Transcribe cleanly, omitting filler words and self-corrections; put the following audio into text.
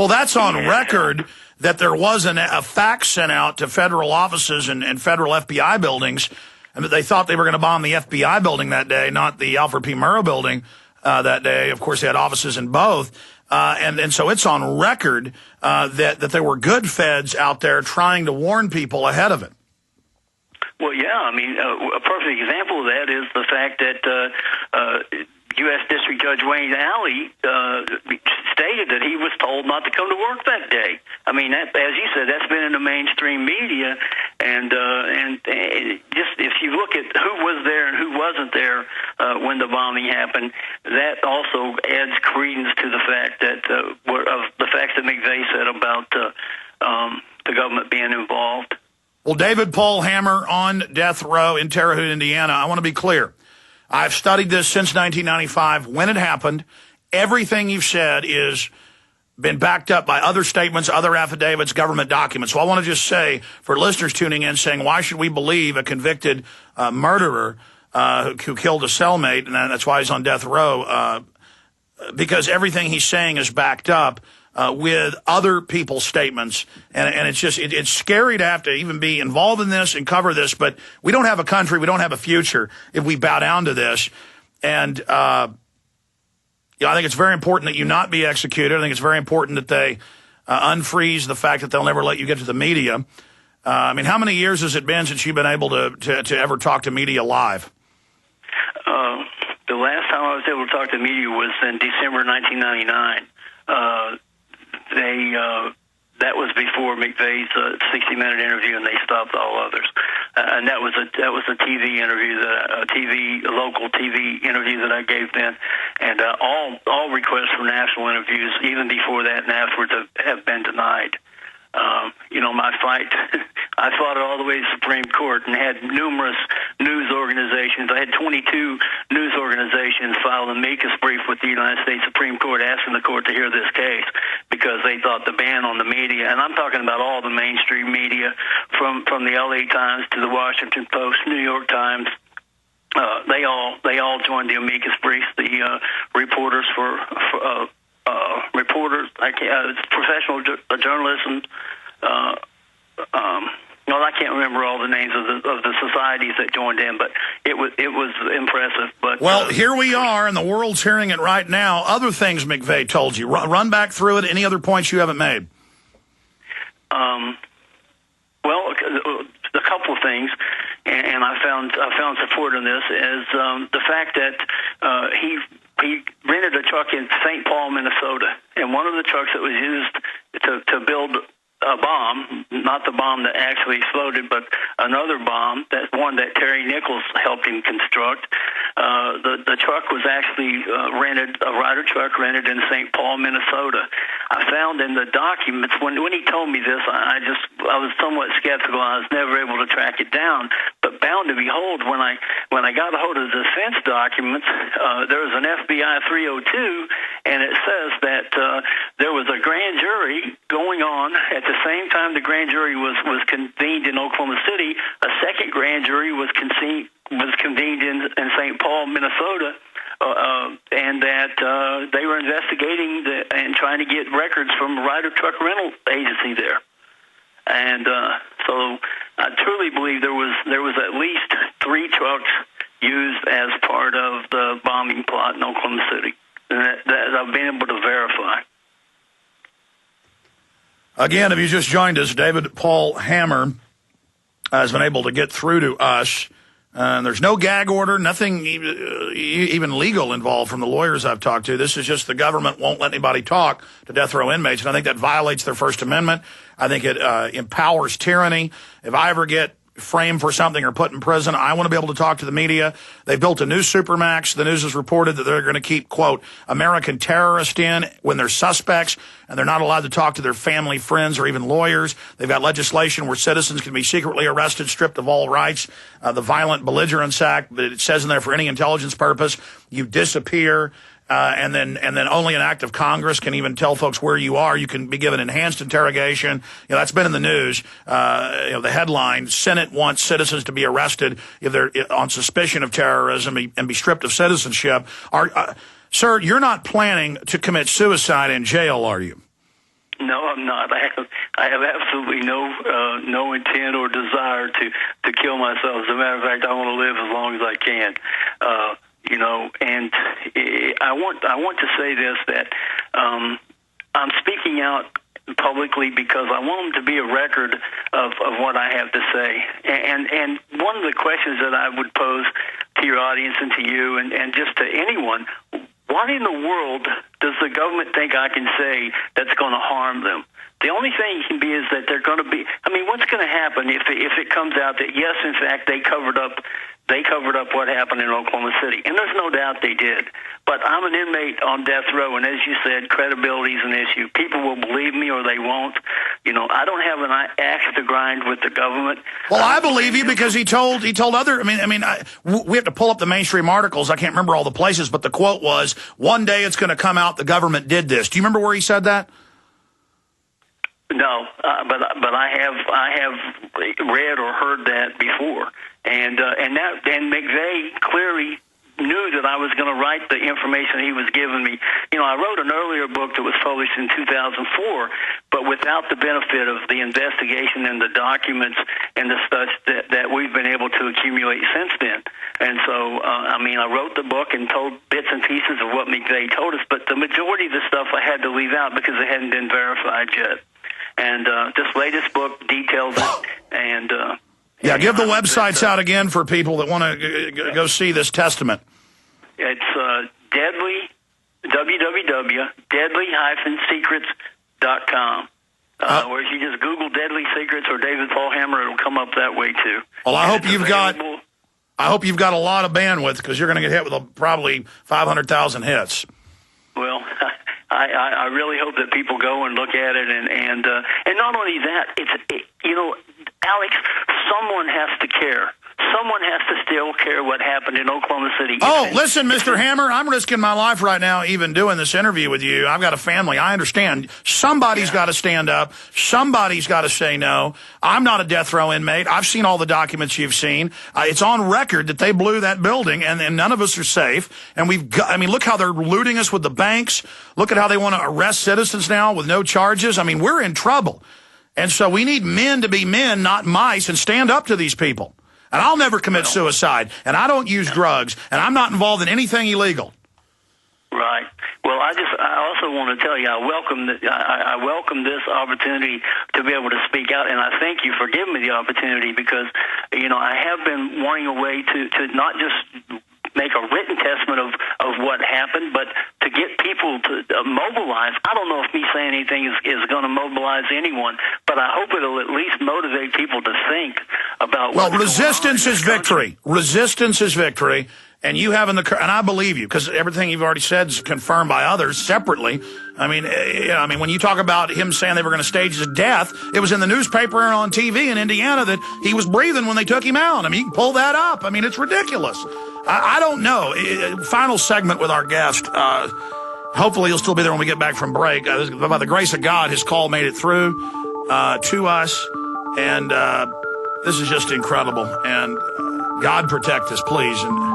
Well, that's on record that there was a fax sent out to federal offices and federal FBI buildings, and that they thought they were going to bomb the FBI building that day, not the Alfred P. Murrah building that day. Of course, they had offices in both. And so it's on record that there were good feds out there trying to warn people ahead of it. Well, yeah, I mean, a perfect example of that is the fact that U.S. District Judge Wayne Alley stated that he was told not to come to work that day. I mean, that, as you said, that's been in the mainstream media, and just if you look at who was there and who wasn't there when the bombing happened, that also adds credence to the fact that of the facts that McVeigh said about the government being involved. Well, David Paul Hammer on death row in Terre Haute, Indiana. I want to be clear. I've studied this since 1995, when it happened. Everything you've said is been backed up by other statements, other affidavits, government documents. So I want to just say, for listeners tuning in, saying, why should we believe a convicted murderer who killed a cellmate, and that's why he's on death row, because everything he's saying is backed up with other people's statements, and it's just it's scary to have to even be involved in this and cover this. But we don't have a country, we don't have a future if we bow down to this. And I think it's very important that you not be executed. I think it's very important that they unfreeze the fact that they'll never let you get to the media. I mean, how many years has it been since you've been able to ever talk to media live? The last time I was able to talk to media was in December 1999. That was before McVeigh's 60-minute interview, and they stopped all others. And that was a TV interview, a local TV interview that I gave then. And all requests for national interviews, even before that and afterwards, have been denied. My fight, I fought it all the way to the Supreme Court and had numerous news organizations. I had 22 news organizations file an amicus brief with the United States Supreme Court asking the court to hear this case because they thought the ban on the media, and I'm talking about all the mainstream media, from the LA Times to the Washington Post, New York Times, they all joined the amicus brief. The reporters professional journalism. Well, I can't remember all the names of the societies that joined in, but it was impressive. But well, here we are, and the world's hearing it right now. Other things McVeigh told you. Run back through it. Any other points you haven't made? Well, a couple of things, and I found support in this is the fact that he rented a truck in St. Paul, Minnesota, and one of the trucks that was used to build a bomb, not the bomb that actually exploded, but another bomb, that one that Terry Nichols helped him construct. The truck was actually a Ryder truck rented in St. Paul, Minnesota. I found in the documents, when he told me this, I was somewhat skeptical. I was never able to track it down. But bound to behold, when I got a hold of the defense documents, there was an FBI 302, and it says that there was a grand jury going on at the same time the grand jury was convened in Oklahoma City. A second grand jury was convened in St. Paul, Minnesota, and that they were investigating and trying to get records from a Ryder truck rental agency there. And so I truly believe there was at least 3 trucks used as part of the bombing plot in Oklahoma City, and that I've been able to verify. Again, if you just joined us, David Paul Hammer has been able to get through to us. There's no gag order, nothing even legal involved from the lawyers I've talked to. This is just the government won't let anybody talk to death row inmates, and I think that violates their First Amendment. I think it empowers tyranny. If I ever get framed for something or put in prison, I want to be able to talk to the media. They built a new supermax. The news has reported that they're going to keep, quote, American terrorists in when they're suspects, and they're not allowed to talk to their family, friends, or even lawyers. They've got legislation where citizens can be secretly arrested, stripped of all rights. The Violent Belligerence Act, but it says in there for any intelligence purpose, you disappear. And then only an act of Congress can even tell folks where you are. You can be given enhanced interrogation. That's been in the news. The headline, Senate wants citizens to be arrested if they're on suspicion of terrorism and be stripped of citizenship. Sir, you're not planning to commit suicide in jail, are you? No, I'm not. I have absolutely no intent or desire to kill myself. As a matter of fact, I want to live as long as I can. And I want to say this, that I'm speaking out publicly because I want them to be a record of what I have to say. And one of the questions that I would pose to your audience and to you and just to anyone, what in the world does the government think I can say that's going to harm them? The only thing can be is that they're going to be. I mean, what's going to happen if it comes out that yes, in fact, they covered up what happened in Oklahoma City, and there's no doubt they did. But I'm an inmate on death row, and as you said, credibility is an issue. People will believe me or they won't. I don't have an axe to grind with the government. Well, I believe you because he told other. We have to pull up the mainstream articles. I can't remember all the places, but the quote was, "One day it's going to come out the government did this." Do you remember where he said that? No, but I have read or heard that before, and McVeigh clearly knew that I was going to write the information he was giving me. I wrote an earlier book that was published in 2004, but without the benefit of the investigation and the documents and the stuff that we've been able to accumulate since then. And so, I wrote the book and told bits and pieces of what McVeigh told us, but the majority of the stuff I had to leave out because it hadn't been verified yet. And this latest book details it. And give the websites out again for people that want to go see this testament. It's www.deadly-secrets.com. Or if you just Google Deadly Secrets or David Paul Hammer, it'll come up that way too. Well, I hope you've got a lot of bandwidth because you're going to get hit with probably 500,000 hits. Well, I really hope that people go and look at it, and not only that, Alex, someone has to care. Someone has to still care what happened in Oklahoma City. Oh, listen, Mr. Hammer, I'm risking my life right now even doing this interview with you. I've got a family. I understand. Somebody's got to stand up. Somebody's got to say no. I'm not a death row inmate. I've seen all the documents you've seen. It's on record that they blew that building, and none of us are safe. And look how they're looting us with the banks. Look at how they want to arrest citizens now with no charges. We're in trouble. And so we need men to be men, not mice, and stand up to these people. And I'll never commit suicide, and I don't use drugs, and I'm not involved in anything illegal. Right. Well, I also want to tell you, I welcome this opportunity to be able to speak out, and I thank you for giving me the opportunity because, I have been wanting a way to not just make a written testament of what happened, but to get people to mobilize. I don't know if me saying anything is going to mobilize anyone, but I hope it'll at least motivate people to think about what's resistance is victory. Resistance is victory. And you having and I believe you, because everything you've already said is confirmed by others separately. When you talk about him saying they were going to stage his death, it was in the newspaper and on TV in Indiana that he was breathing when they took him out. You can pull that up. It's ridiculous. I don't know. Final segment with our guest. Hopefully he'll still be there when we get back from break. By the grace of God, his call made it through to us. And this is just incredible. And God protect us, please. And